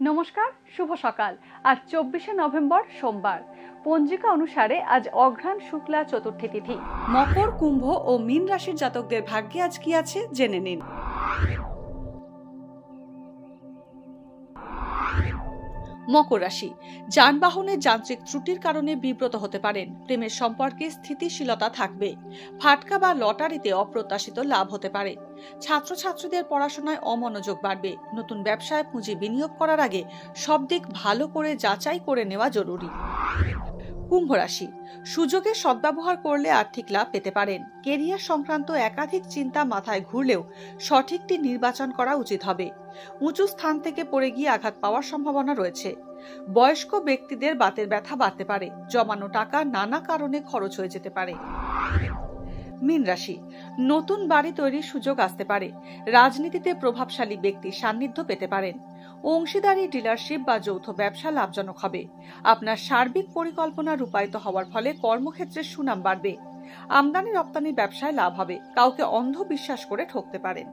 নমস্কার, শুভ সকাল। আজ 24শে নভেম্বর সোমবার। পঞ্জিকা অনুসারে আজ অঘ্রাণ শুক্লা চতুর্থী তিথি। মকর, কুম্ভ ও মীন রাশির জাতকদের ভাগ্যে আজ কি আছে জেনে নিন। মকর রাশি, যানবাহনের যান্ত্রিক ত্রুটির কারণে বিব্রত হতে পারেন। প্রেমের সম্পর্কে স্থিতিশীলতা থাকবে। ফাটকা বা লটারিতে অপ্রত্যাশিত লাভ হতে পারে। ছাত্রছাত্রীদের পড়াশোনায় অমনোযোগ বাড়বে। নতুন ব্যবসায় পুঁজি বিনিয়োগ করার আগে সব দিক ভালো করে যাচাই করে নেওয়া জরুরি। কুম্ভ রাশি, সুযোগের সদ্ব্যবহার করলে আর্থিক লাভ পেতে পারেন। কেরিয়ার সংক্রান্ত একাধিক চিন্তা মাথায় ঘুরলেও সঠিকটি নির্বাচন করা উচিত হবে। উঁচু স্থান থেকে পড়ে গিয়ে আঘাত পাওয়ার সম্ভাবনা রয়েছে। বয়স্ক ব্যক্তিদের বাতের ব্যথা বাড়তে পারে। জমানো টাকা নানা কারণে খরচ হয়ে যেতে পারে। মীন রাশি, নতুন বাড়ি তৈরির সুযোগ আসতে পারে। রাজনীতিতে প্রভাবশালী ব্যক্তির সান্নিধ্য পেতে পারেন। অংশীদারি, ডিলারশিপ বা যৌথ ব্যবসা লাভজনক হবে। আপনার সার্বিক পরিকল্পনা রূপায়িত হওয়ার ফলে কর্মক্ষেত্রে সুনাম বাড়বে। আমদানি রপ্তানি ব্যবসায় লাভ হবে। কাউকে অন্ধ বিশ্বাস করে ঠকতে পারেন।